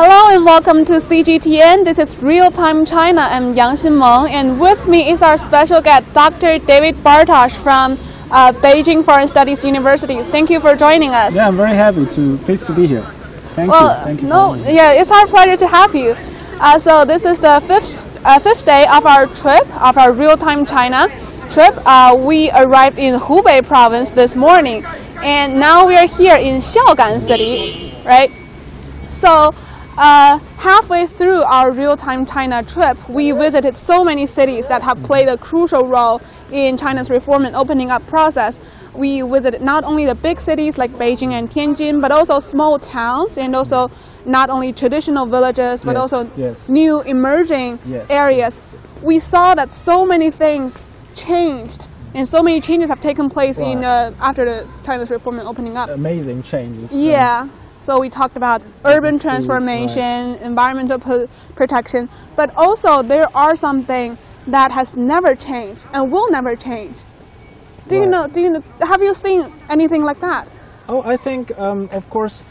Hello and welcome to CGTN. This is Real Time China. I'm Xinmeng, and with me is our special guest, Dr. David Bartosh from Beijing Foreign Studies University. Thank you for joining us. Yeah, I'm very pleased to be here. Thank you. Yeah, it's our pleasure to have you. So this is the fifth day of our trip, of our Real Time China trip. We arrived in Hubei province this morning, and now we are here in Xiaogan City, right? So halfway through our real-time China trip, we visited so many cities that have played a crucial role in China's reform and opening up process. We visited not only the big cities like Beijing and Tianjin, but also small towns, and also not only traditional villages, but also new emerging areas. We saw that so many things changed, and so many changes have taken place in after the China's reform and opening up. Amazing changes. Yeah. So we talked about urban transformation, environmental protection, but also there are something that has never changed and will never change. Do you know, have you seen anything like that? Oh, I think, of course,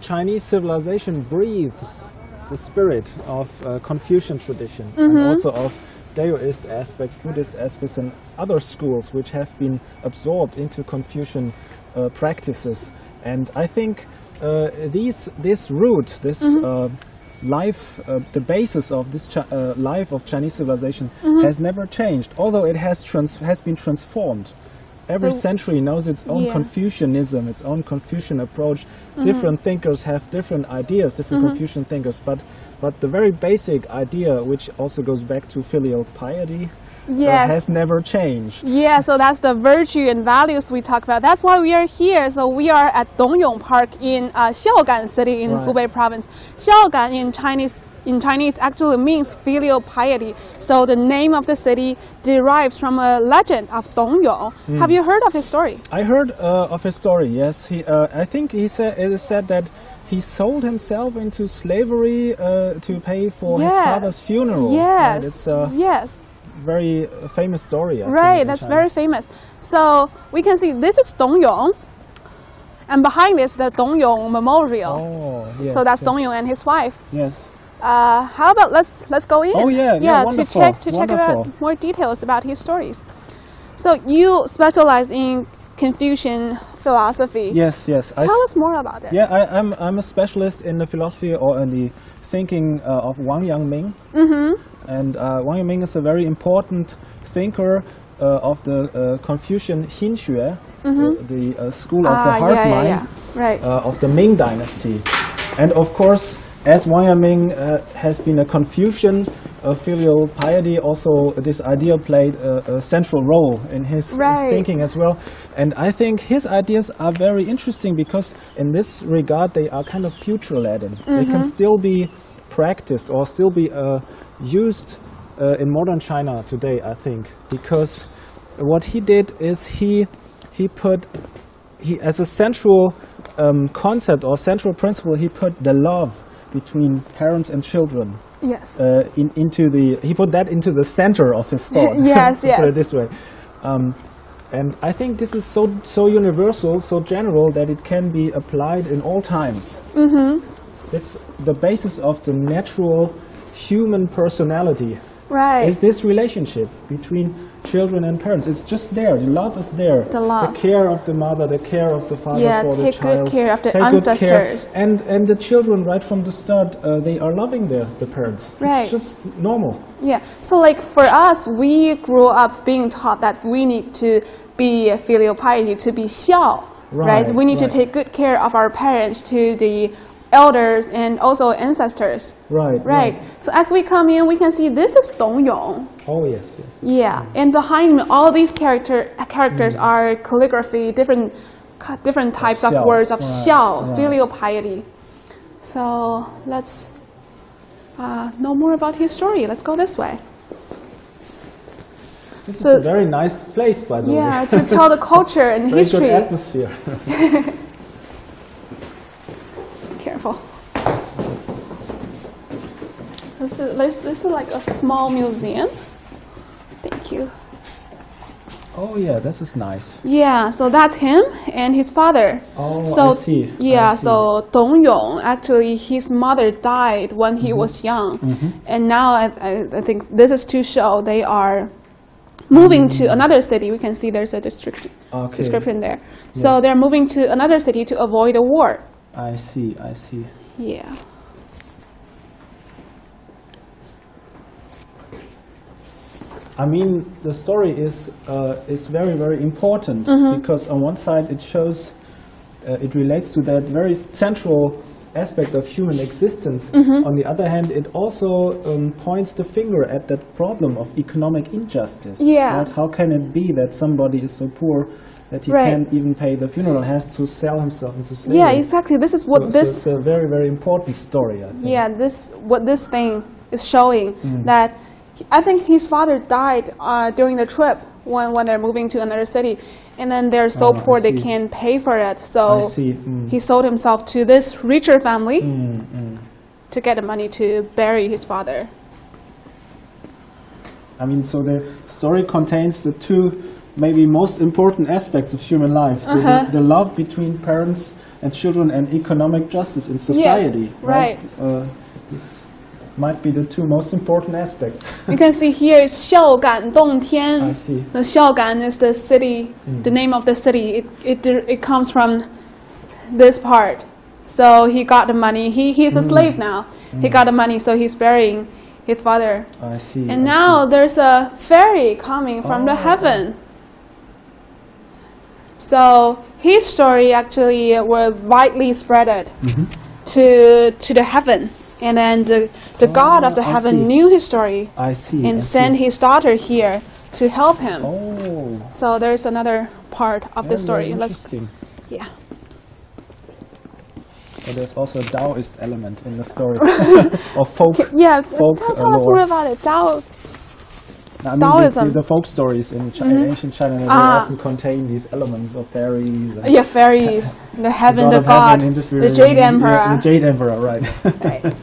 Chinese civilization breathes the spirit of Confucian tradition and also of Daoist aspects, Buddhist aspects, and other schools which have been absorbed into Confucian practices. And I think this root, this life, the basis of this life of Chinese civilization has never changed, although it has been transformed. Every century knows its own Confucianism, its own Confucian approach. Different thinkers have different ideas, different Confucian thinkers, but the very basic idea, which also goes back to filial piety, has never changed. Yeah, so that's the virtue and values we talk about. That's why we are here. So we are at Dong Yong Park in Xiaogan City in Hubei province. Xiaogan in Chinese actually means filial piety. So the name of the city derives from a legend of Dong Yong. Have you heard of his story? I heard of his story, yes. I think it is said that he sold himself into slavery to pay for his father's funeral. Yes, yes. Very famous story. Right, that's very famous. So we can see this is Dong Yong, and behind this the Dong Yong Memorial. Oh, yes. So that's Dong Yong and his wife. Yes. How about let's go in? Oh yeah, to check out more details about his stories. So you specialize in Confucian philosophy. Yes. Tell us more about it. Yeah, I'm a specialist in the philosophy or in the thinking of Wang Yangming. And Wang Yangming is a very important thinker of the Confucian Xinxue, the school of the heart mind of the Ming dynasty. And of course, as Wang Yangming has been a Confucian filial piety, also this idea played a central role in his thinking as well. And I think his ideas are very interesting because in this regard they are kind of future-laden. They can still be practiced or still be used in modern China today, I think, because what he did is he as a central concept or central principle, he put the love between parents and children. Yes. He put that into the center of his thought. Yes. Put it this way. And I think this is so universal, so general that it can be applied in all times. That's the basis of the natural human personality. Right. Is this relationship between children and parents? It's just there. The love is there. The love. The care of the mother, the care of the father for the child. Take good care of the ancestors. And the children, right from the start, they are loving the parents. Right. It's just normal. Yeah. So like for us, we grew up being taught that we need to be a filial piety, to be Xiao. Right. We need to take good care of our parents, to the elders and also ancestors. Right. So as we come in, we can see this is Dong Yong. Oh yes. Yeah, and behind me, all these characters are calligraphy, different types of words of Xiao, filial piety. So let's know more about his story. Let's go this way. This is a very nice place, by the way. Yeah, to tell the culture and history. Very good atmosphere. Careful. This is like a small museum. Thank you. Oh yeah, this is nice. Yeah, so that's him and his father. Oh, so, I see. Yeah, I see. so Dong Yong, actually his mother died when he was young. And now I think this is to show they are moving to another city. We can see there's a description there. So Yes. they're moving to another city to avoid a war. I see, I see. Yeah. I mean, the story is very, very important because on one side it shows, it relates to that very central aspect of human existence. On the other hand, it also points the finger at that problem of economic injustice. Yeah. Right? How can it be that somebody is so poor that he Right. can't even pay the funeral, has to sell himself into slavery? Yeah, exactly. This is what So this... it's a very, very important story, I think. Yeah, what this thing is showing, that I think his father died during the trip when they're moving to another city, and then they're so I poor they see. can't pay for it. I So see. he sold himself to this richer family to get the money to bury his father. I mean, so the story contains the two maybe most important aspects of human life. So the love between parents and children and economic justice in society. right. This might be the two most important aspects. You can see here is Xiaogan Dongtian. I see. The Xiaogan is the city, the name of the city. It comes from this part. So he got the money. He's a slave now. He got the money, so he's burying his father. I see. And now there's a ferry coming from the heaven. So his story actually was widely spread to the heaven. And then the God of the I heaven see. knew his story I see. and I sent see. his daughter here to help him. Oh, So there's another part of the very, story. very Let's, interesting. yeah. So there's also a Taoist element in the story, or folk. Yeah, folk tell us lore. more about it. Tao. I mean, Taoism. the folk stories in ancient China, they often contain these elements of fairies. And Yeah, fairies, the heaven, the of god, heaven the interfering, Jade yeah, Emperor. the Jade Emperor, right. Right.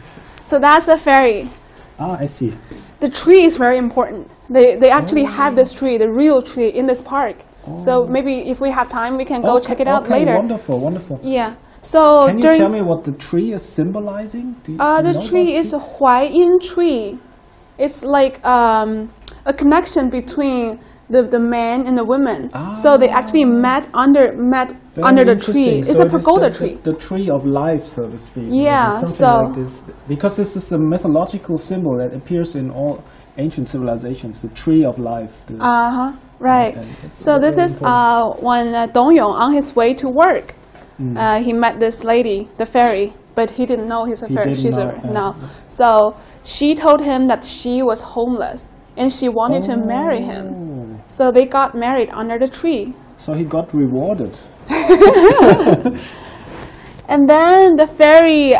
So that's the fairy. Ah, I see. The tree is very important. They actually have this tree, the real tree, in this park. So maybe if we have time, we can go check it out okay, later. Wonderful, wonderful. Yeah. So Can you during tell me what the tree is symbolizing? Do you the know tree about is a Huaiyin tree. It's like a connection between the man and the woman. So they actually met under Very the tree. interesting. It's So a it is pagoda tree. The tree of life, so to speak. Yeah, Maybe so- something like this. Because this is a mythological symbol that appears in all ancient civilizations, the tree of life. Right. and it's So this very is when Dong Yong, on his way to work, he met this lady, the fairy, but he didn't know he's a fairy. didn't She's know, a no. So she told him that she was homeless and she wanted to marry him. Oh. So they got married under the tree. So he got rewarded. And then the fairy,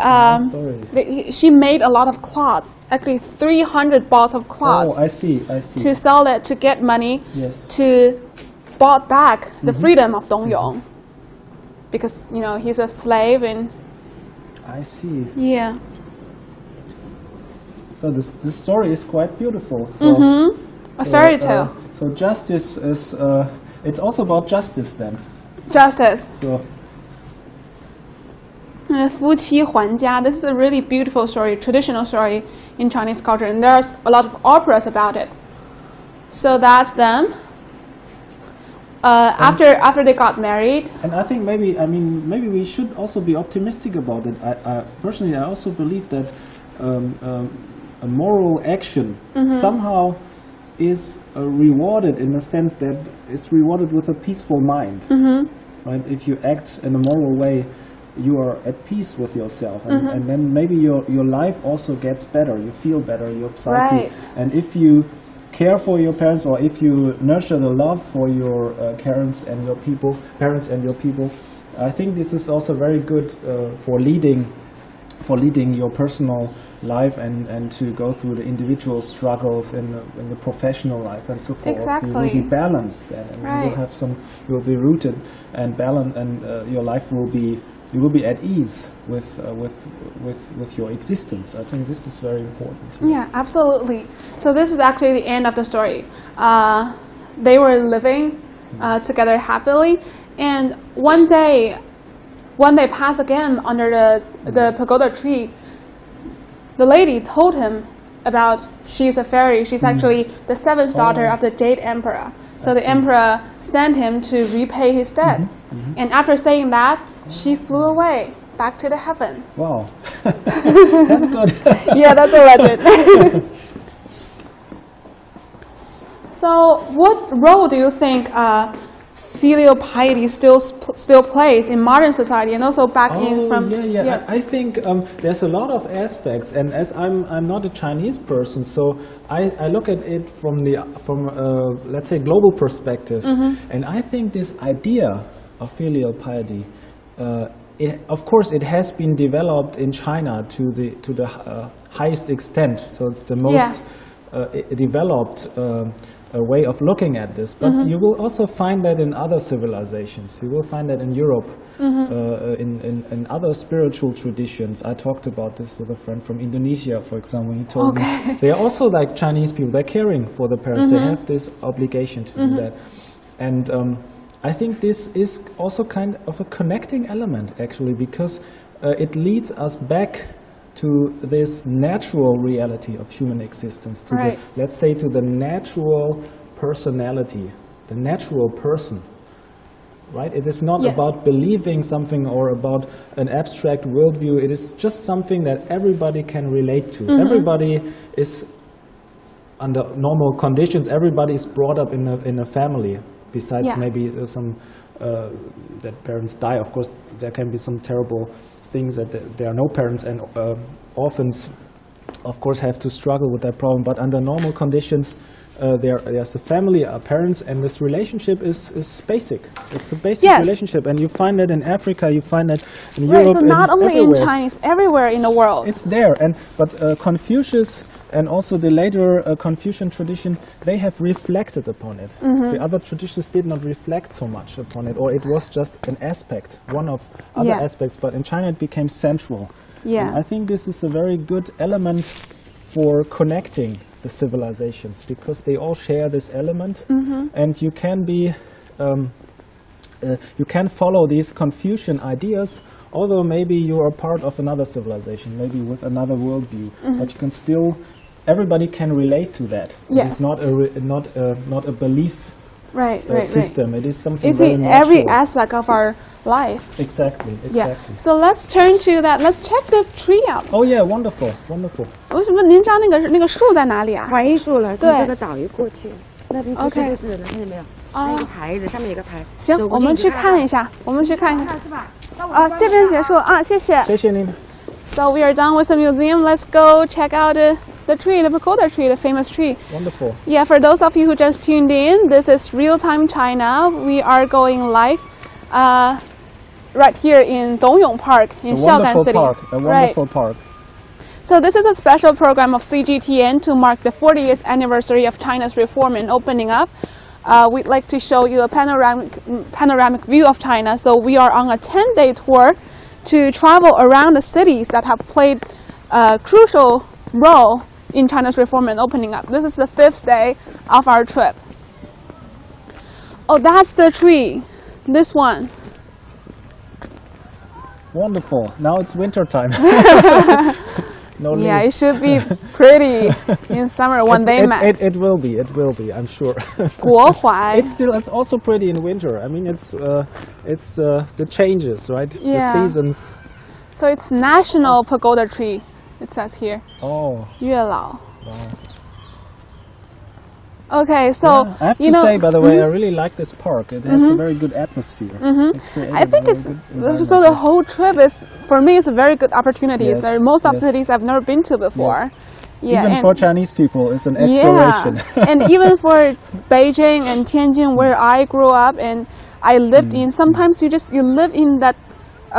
story. she made a lot of cloths, actually 300 balls of cloths Oh, I see, I see. to sell it to get money Yes. to bought back the freedom of Dong Yong. Because, you know, he's a slave and I see. yeah. So this story is quite beautiful. So, A fairy tale. So justice is, it's also about justice then. Justice. So 夫妻还家. This is a really beautiful story, traditional story in Chinese culture, and there's a lot of operas about it. So that's them. After they got married. And I think maybe we should also be optimistic about it. I personally, I also believe that a moral action somehow is rewarded in the sense that it's rewarded with a peaceful mind. Right? If you act in a moral way, you are at peace with yourself, and then maybe your life also gets better. You feel better, your psyche. Right. And if you care for your parents, or if you nurture the love for your parents and your people, I think this is also very good for leading your personal life and to go through the individual struggles in the professional life and so forth. Exactly. You will be balanced then, and Right. you will be rooted and balanced, and your life you will be at ease with your existence. I think this is very important. Yeah, absolutely. So this is actually the end of the story. They were living together happily. And one day, when they pass again under the pagoda tree, the lady told him about she's a fairy. She's actually the seventh daughter of the Jade Emperor. So the emperor sent him to repay his debt. And after saying that, she flew away back to the heaven. Wow, that's good. Yeah, that's a legend. So what role do you think filial piety still plays in modern society, and also back in from? Yeah. I think there's a lot of aspects, and as I'm not a Chinese person, so I look at it from let's say global perspective, and I think this idea of filial piety, of course, it has been developed in China to the highest extent. So it's the most developed way of looking at this, but you will also find that in other civilizations. You will find that in Europe, in other spiritual traditions. I talked about this with a friend from Indonesia, for example. He told me they are also like Chinese people. They're caring for the parents. They have this obligation to do that, and I think this is also kind of a connecting element, actually, because it leads us back to this natural reality of human existence, to the, let's say, to the natural personality, the natural person, right? It is not about believing something or about an abstract worldview. It is just something that everybody can relate to. Everybody is, under normal conditions, everybody is brought up in a family, besides maybe some that parents die. Of course, there can be some terrible things that there are no parents, and orphans, of course, have to struggle with that problem. But under normal conditions, there's a family, parents, and this relationship is basic. It's a basic relationship, and you find that in Africa, you find that in Europe, so not only everywhere. in Chinese, everywhere in the world. It's there, but Confucius and also the later Confucian tradition, they have reflected upon it. The other traditions did not reflect so much upon it, or it was just an aspect, one of other aspects. But in China, it became central. And I think this is a very good element for connecting the civilizations, because they all share this element, and you can be, you can follow these Confucian ideas, although maybe you are part of another civilization, maybe with another worldview, but you can still, everybody can relate to that. It's not a belief system. It is something very in natural. every aspect of our life. Exactly. So let's turn to that. Let's check the tree out. Oh yeah, wonderful. 为什么您知道那个树在哪里啊？槐树了，对从这个岛屿过去，那边就是了，看见没有？还有一个牌子，上面有个牌。行，我们去看一下，是吧？这边结束啊，谢谢。谢谢您。 So we are done with the museum. Let's go check out the tree, the pagoda tree, the famous tree. Wonderful. Yeah, for those of you who just tuned in, this is Real-Time China. We are going live right here in Dong Yong Park in Xiaogan City. A wonderful park. So this is a special program of CGTN to mark the 40th anniversary of China's reform and opening up. We'd like to show you a panoramic view of China. So we are on a 10-day tour to travel around the cities that have played a crucial role in China's reform and opening up. This is the 5th day of our trip. Oh, that's the tree. This one. Wonderful. Now it's winter time. No leaves. Yeah, it should be pretty in summer when they met. It will be, I'm sure. 国槐. It's also pretty in winter. I mean, it's the changes, right? The seasons. So it's national pagoda tree, it says here. Oh. 月老. Wow. Okay, so I have to say, by the way, I really like this park. It has a very good atmosphere. I think it's so the whole trip is, for me, it's a very good opportunity. So most of the cities I've never been to before. Even for Chinese people, it's an exploration. And even for Beijing and Tianjin, where I grew up and I lived in, sometimes you live in that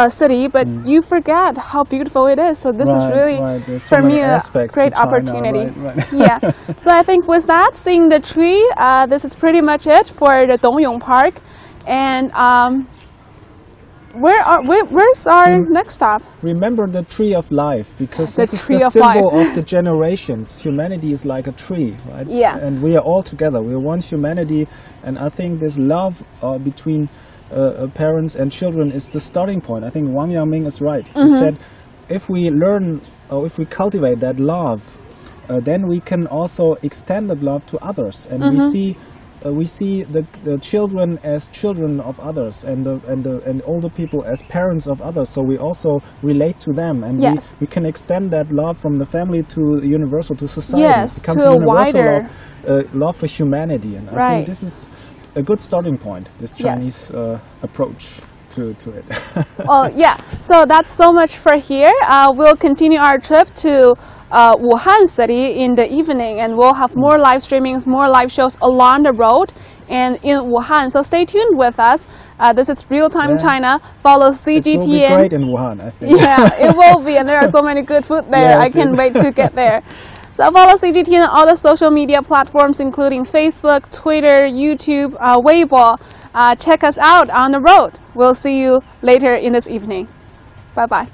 city, but you forget how beautiful it is. So this is really, for me, a great opportunity. Yeah. So I think with that, seeing the tree, this is pretty much it for the Dong Yong Park. And where's our next stop? Remember the tree of life, because The this is tree the of symbol life. of the generations. Humanity is like a tree, right? Yeah. And we are all together. We are one humanity, and I think this love between parents and children is the starting point. I think Wang Yangming is right. He said, if we learn or if we cultivate that love, then we can also extend that love to others, and we see the children as children of others, and older people as parents of others. So we also relate to them, and we can extend that love from the family to universal, to society. Yes, it becomes to a universal wider love for humanity, and I think this is a good starting point. This Chinese approach to it. Well, yeah. So that's so much for here. We'll continue our trip to Wuhan City in the evening, and we'll have more live streamings, more live shows along the road and in Wuhan. So stay tuned with us. This is Real Time China. Follow CGTN. It will be great in Wuhan, I think. Yeah, it will be, and there are so many good food there. I can't wait to get there. So follow CGTN on all the social media platforms, including Facebook, Twitter, YouTube, Weibo. Check us out on the road. We'll see you later in this evening. Bye-bye.